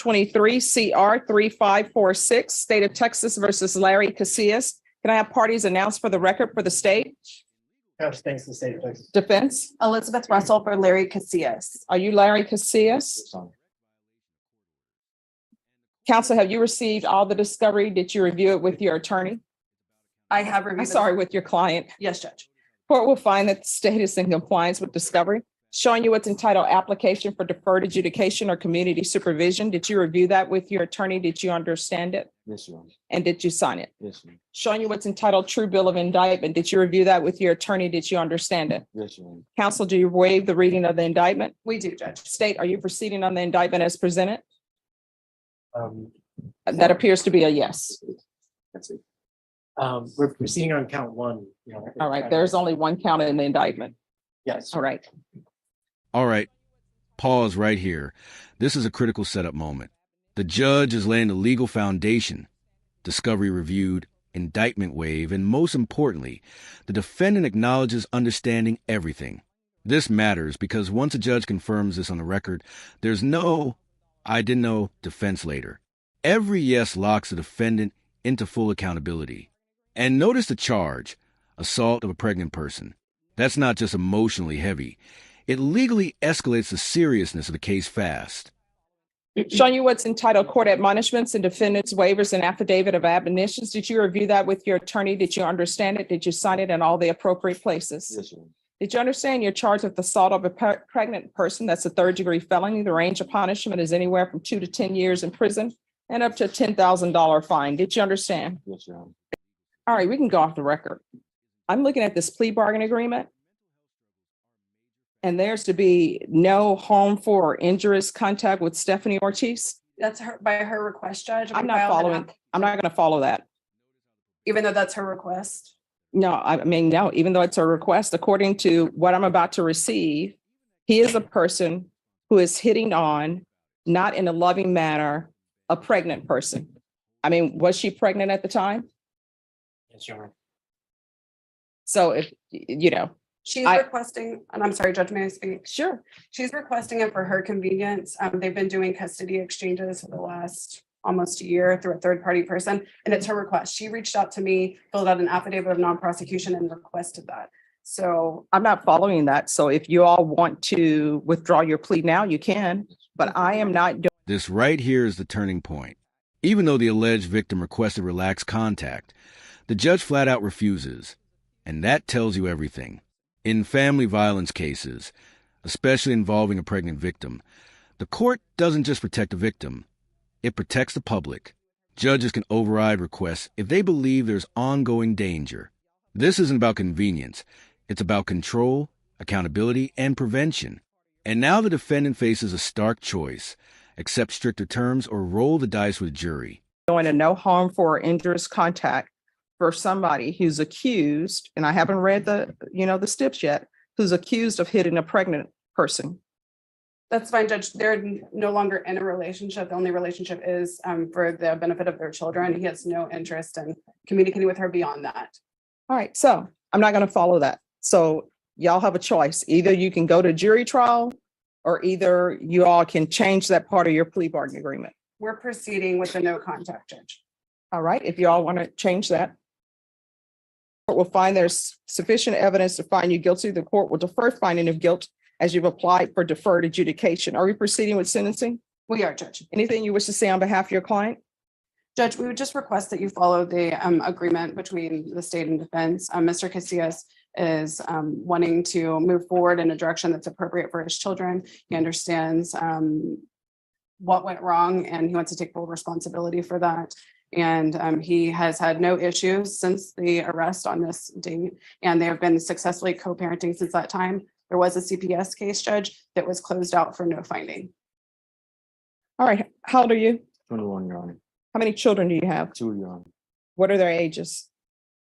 23 CR 3546, State of Texas versus Larry Casillas. Can I have parties announced for the record for the state? Thanks to the state of Texas. Defense? Elizabeth Russell for Larry Casillas. Are you Larry Casillas? Counsel, have you received all the discovery? Did you review it with your attorney? I have reviewed. I'm sorry, with your client. Yes, Judge. Court will find that the state is in compliance with discovery. Showing you what's entitled application for deferred adjudication or community supervision. Did you review that with your attorney? Did you understand it? Yes, ma'am. And did you sign it? Yes, ma'am. Showing you what's entitled true bill of indictment. Did you review that with your attorney? Did you understand it? Yes, ma'am. Counsel, do you waive the reading of the indictment? We do, Judge. State, are you proceeding on the indictment as presented? Um, That appears to be a yes. That's it. We're proceeding on count one. All right, there's only one count in the indictment. Yes. All right. All right, pause right here. This is a critical setup moment. The judge is laying the legal foundation, discovery reviewed, indictment waived, and most importantly, the defendant acknowledges understanding everything. This matters because once a judge confirms this on the record, there's no, I didn't know, defense later. Every yes locks the defendant into full accountability. And notice the charge, assault of a pregnant person. That's not just emotionally heavy. It legally escalates the seriousness of the case fast. Showing you what's entitled court admonishments and defendants waivers and affidavit of admonitions. Did you review that with your attorney? Did you understand it? Did you sign it in all the appropriate places? Yes, ma'am. Did you understand you're charged with assault of a pregnant person? That's a third-degree felony. The range of punishment is anywhere from 2 to 10 years in prison and up to a $10,000 fine. Did you understand? Yes, ma'am. All right, we can go off the record. I'm looking at this plea bargain agreement. And there's to be no harmful or injurious contact with Stephanie Ortiz. That's her by her request, Judge. I'm not following. I'm not going to follow that. Even though that's her request. No, I mean, no, even though it's a request, according to what I'm about to receive, he is a person who is hitting on, not in a loving manner, a pregnant person. I mean, was she pregnant at the time? Yes, Your Honor. So if, you know, She's requesting, and I'm sorry, Judge, may I speak? sure. She's requesting it for her convenience. They've been doing custody exchanges for the last almost a year through a third-party person, and it's her request. She reached out to me, filled out an affidavit of non-prosecution and requested that. So I'm not following that. So if you all want to withdraw your plea now, you can, but I am not doing. This right here is the turning point. Even though the alleged victim requested relaxed contact, the judge flat out refuses. And that tells you everything. In family violence cases, especially involving a pregnant victim, the court doesn't just protect the victim, it protects the public. Judges can override requests if they believe there's ongoing danger. This isn't about convenience. It's about control, accountability, and prevention. And now the defendant faces a stark choice: accept stricter terms or roll the dice with jury. Going to no harmful or injurious contact for somebody who's accused, and I haven't read the steps yet, who's accused of hitting a pregnant person. that's fine, Judge. They're no longer in a relationship. The only relationship is for the benefit of their children. He has no interest in communicating with her beyond that. All right, so I'm not going to follow that. So y'all have a choice. Either you can go to jury trial or either you all can change that part of your plea bargain agreement. We're proceeding with the no contact, Judge. All right, if you all want to change that. Court will find there's sufficient evidence to find you guilty. The court will defer finding of guilt as you've applied for deferred adjudication. Are we proceeding with sentencing? We are, Judge. Anything you wish to say on behalf of your client? Judge, we would just request that you follow the agreement between the state and defense. Mr. Casillas is wanting to move forward in a direction that's appropriate for his children. He understands what went wrong and he wants to take full responsibility for that. And he has had no issues since the arrest on this date, and they have been successfully co-parenting since that time. There was a CPS case, Judge, that was closed out for no finding. All right, how old are you? 21, Your Honor. How many children do you have? 2, Your Honor. What are their ages?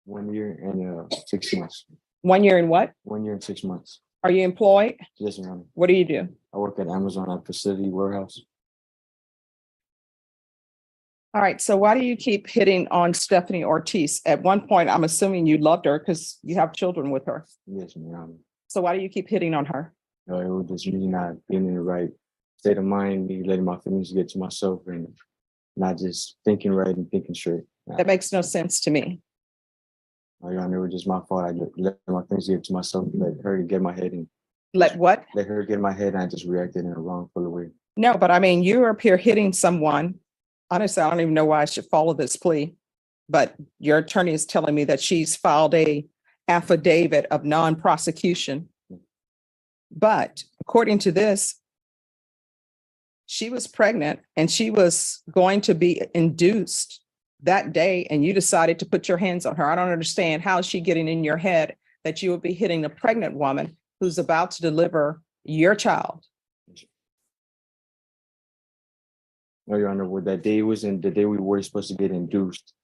1 year and 6 months. 1 year and what? 1 year and 6 months. Are you employed? Yes, Your Honor. What do you do? I work at Amazon at Facility Warehouse. All right, so why do you keep hitting on Stephanie Ortiz? At one point, I'm assuming you loved her because you have children with her. Yes, Your Honor. So why do you keep hitting on her? It was just me not being in the right state of mind, me letting my feelings get to myself and not just thinking right and thinking straight. That makes no sense to me. Your Honor, it was just my fault. I let my feelings get to myself, let her get in my head and Let what? let her get in my head, and I just reacted in a wrongful way. No, but I mean, you're up here hitting someone. Honestly, I don't even know why I should follow this plea. But your attorney is telling me that she's filed a affidavit of non-prosecution. But according to this, she was pregnant and she was going to be induced that day, and you decided to put your hands on her. I don't understand how is she getting in your head that you would be hitting a pregnant woman who's about to deliver your child. No, Your Honor, what that day was in the day we were supposed to get induced.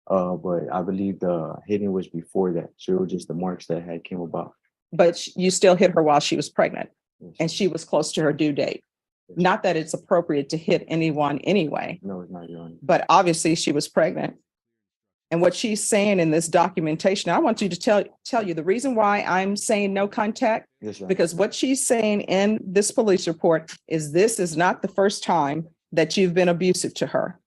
But I believe the hitting was before that. So it was just the marks that had came about. But you still hit her while she was pregnant Yes. and she was close to her due date. Yes. Not that it's appropriate to hit anyone anyway, No, it's not, Your Honor. but obviously she was pregnant. And what she's saying in this documentation, I want you to tell you the reason why I'm saying no contact, Yes, Your Honor. because what she's saying in this police report is this is not the first time that you've been abusive to her.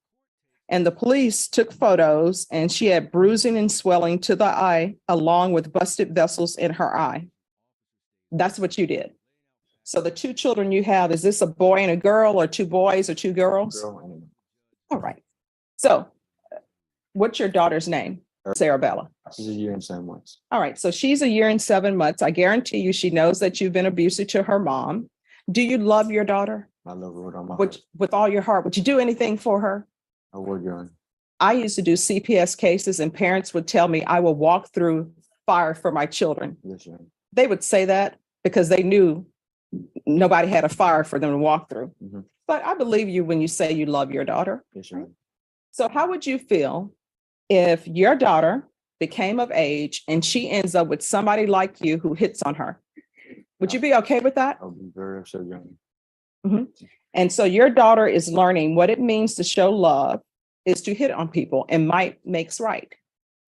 And the police took photos and she had bruising and swelling to the eye along with busted vessels in her eye. That's what you did. So the two children you have, is this a boy and a girl or two boys or two girls? Girl and All right. So what's your daughter's name? Sarabella. she's a year and 7 months. All right. So she's a year and 7 months. I guarantee you she knows that you've been abusive to her mom. Do you love your daughter? I love her with all my heart. With all your heart? Would you do anything for her? I would, Your Honor. I used to do CPS cases and parents would tell me I will walk through fire for my children. Yes, Your Honor. They would say that because they knew nobody had a fire for them to walk through. Mhm. But I believe you when you say you love your daughter. Yes, Your Honor. So how would you feel if your daughter became of age and she ends up with somebody like you who hits on her? Would you be okay with that? I'll be very upset, Your Honor. And so your daughter is learning what it means to show love is to hit on people, and might makes right.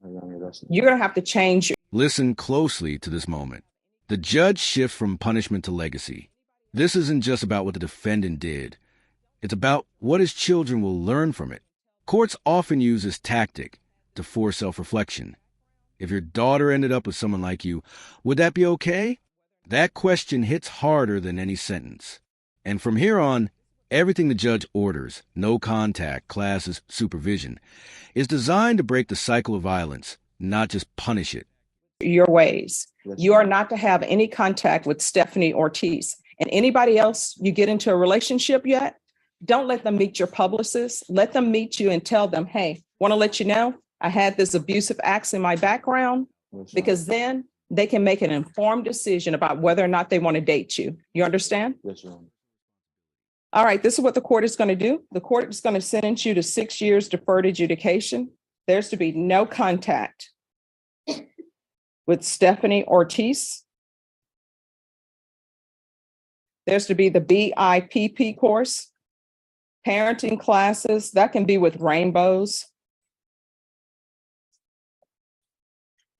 Your Honor, that's You're going to have to change your Listen closely to this moment. The judge shifts from punishment to legacy. This isn't just about what the defendant did. It's about what his children will learn from it. Courts often use this tactic to force self-reflection. If your daughter ended up with someone like you, would that be okay? That question hits harder than any sentence. And from here on, everything the judge orders, no contact, classes, supervision, is designed to break the cycle of violence, not just punish it. your ways. Yes, You are not to have any contact with Stephanie Ortiz. And anybody else you get into a relationship yet, don't let them meet your publicist. Let them meet you and tell them, hey, want to let you know I had this abusive acts in my background, Yes, Your Honor. because then they can make an informed decision about whether or not they want to date you. You understand? Yes, Your Honor. All right, this is what the court is going to do. The court is going to sentence you to 6 years deferred adjudication. There's to be no contact with Stephanie Ortiz. There's to be the BIPP course, parenting classes, that can be with rainbows.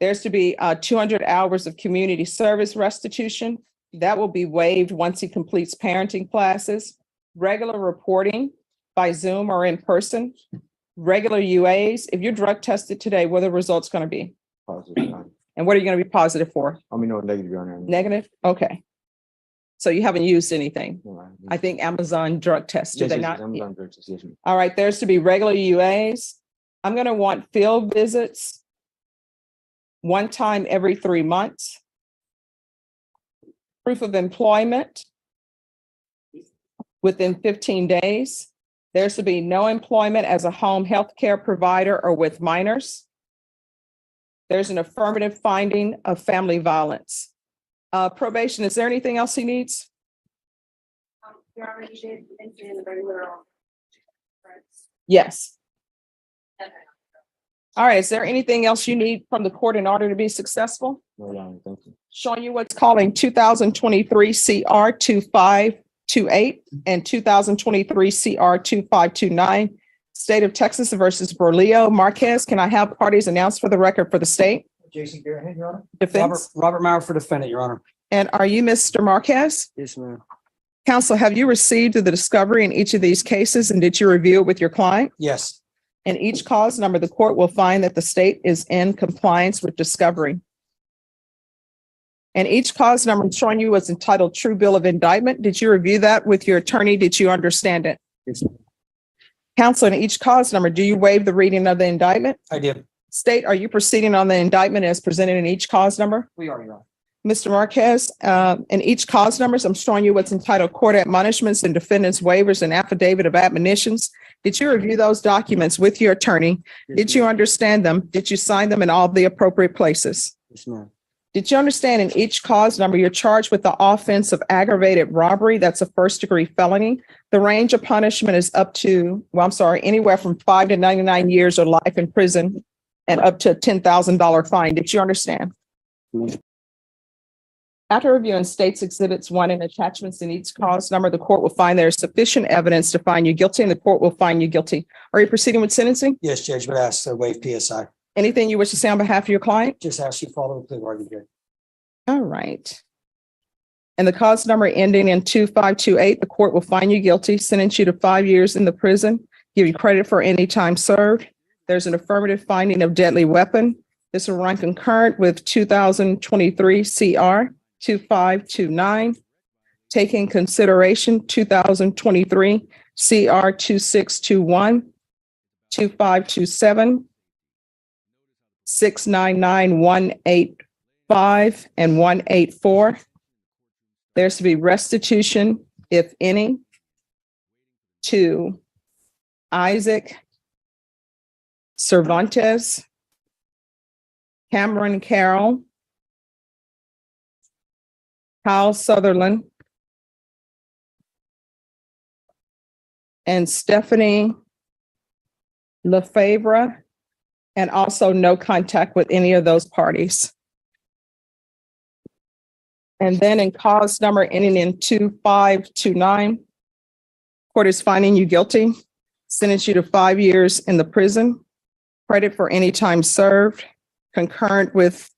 There's to be 200 hours of community service restitution. That will be waived once he completes parenting classes. Regular reporting by Zoom or in person. Regular UAs. If you're drug tested today, what are the results going to be? Positive, Your Honor. And what are you going to be positive for? I mean, no, negative, Your Honor. Negative? Okay. So you haven't used anything. No, I think Amazon drug tests, do yes, they yes, not? yes, I'm done, Judge. Yes, ma'am. All right, there's to be regular UAs. I'm going to want field visits one time every 3 months. Proof of employment within 15 days. There's to be no employment as a home health care provider or with minors. There's an affirmative finding of family violence. Probation, is there anything else he needs? You already did mention the regular. Yes. All right, is there anything else you need from the court in order to be successful? No, Your Honor, thank you. Showing you what's calling 2023 CR 2528 and 2023 CR 2529. State of Texas versus Berlio Marquez. Can I have parties announced for the record for the state? Jason Garrett, Your Honor. Defense. Robert Maurer for defendant, Your Honor. And are you Mr. Marquez? Yes, ma'am. Counsel, have you received the discovery in each of these cases and did you review it with your client? Yes. In each cause number, the court will find that the state is in compliance with discovery. And each cause number I'm showing you was entitled True Bill of Indictment. Did you review that with your attorney? Did you understand it? Yes, Counsel, in each cause number, do you waive the reading of the indictment? I did. State, are you proceeding on the indictment as presented in each cause number? We are, Your Honor. Mr. Marquez, in each cause numbers, I'm showing you what's entitled Court Admonishments and Defendants Waivers and Affidavit of Admonitions. Did you review those documents with your attorney? Did you understand them? Did you sign them in all the appropriate places? Yes, ma'am. Did you understand in each cause number, you're charged with the offense of aggravated robbery? That's a first-degree felony. The range of punishment is up to, anywhere from 5 to 99 years or life in prison and up to a $10,000 fine. Did you understand? Yes. After reviewing states exhibits 1 and attachments in each cause number, the court will find there is sufficient evidence to find you guilty and the court will find you guilty. Are you proceeding with sentencing? Yes, Judge, but ask to waive PSI. Anything you wish to say on behalf of your client? Just ask you to follow the plea bargain here. All right. And the cause number ending in 2528, the court will find you guilty, sentence you to 5 years in the prison, give you credit for any time served. There's an affirmative finding of deadly weapon. This will run concurrent with 2023 CR 2529, taking consideration 2023 CR 2621, 2527, 699, 185, and 184. There's to be restitution, if any, to Isaac Cervantes, Cameron Carroll, Kyle Sutherland, and Stephanie Lefebvre, and also no contact with any of those parties. And then in cause number ending in 2529, court is finding you guilty, sentence you to 5 years in the prison, credit for any time served, concurrent with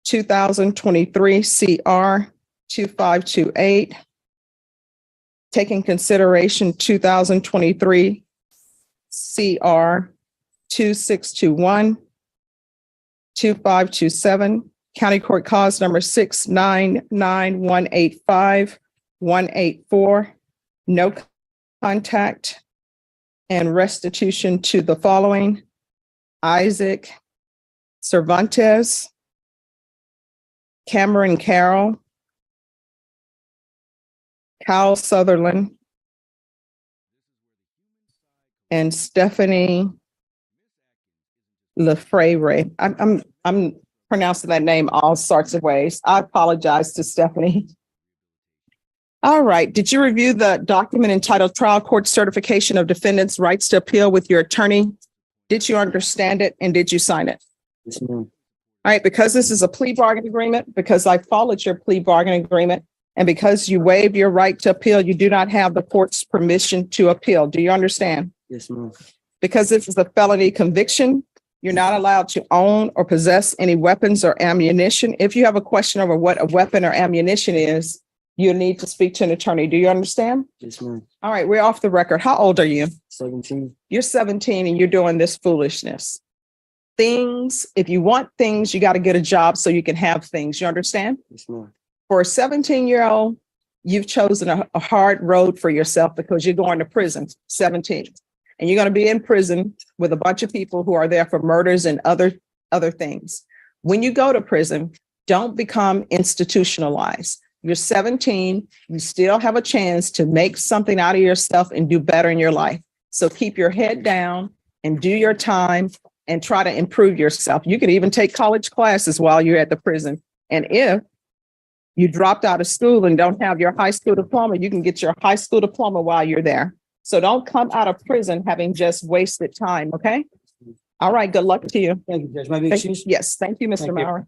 2023 CR 2528, taking consideration 2023 CR 2621, 2527, County Court Cause number 699-185, 184, no contact, and restitution to the following: Isaac Cervantes, Cameron Carroll, Kyle Sutherland, and Stephanie Lefebvre. I'm pronouncing that name all sorts of ways. I apologize to Stephanie. All right. Did you review the document entitled Trial Court Certification of Defendants' Rights to Appeal with your attorney? Did you understand it and did you sign it? Yes, ma'am. All right. Because this is a plea bargain agreement, because I followed your plea bargain agreement, and because you waived your right to appeal, you do not have the court's permission to appeal. Do you understand? Yes, ma'am. Because this is a felony conviction, you're not allowed to own or possess any weapons or ammunition. If you have a question over what a weapon or ammunition is, you need to speak to an attorney. Do you understand? Yes, ma'am. All right, we're off the record. How old are you? 17. You're 17 and you're doing this foolishness. If you want things, you got to get a job so you can have things. You understand? Yes, ma'am. For a 17-year-old, you've chosen a hard road for yourself because you're going to prison, 17. And you're going to be in prison with a bunch of people who are there for murders and other things. When you go to prison, don't become institutionalized. You're 17, you still have a chance to make something out of yourself and do better in your life. So keep your head down and do your time and try to improve yourself. You can even take college classes while you're at the prison. And if you dropped out of school and don't have your high school diploma, you can get your high school diploma while you're there. So don't come out of prison having just wasted time, okay? All right, good luck to you. Thank you, Judge. My big excuse. Yes, thank you, Mr. Thank you. Maurer.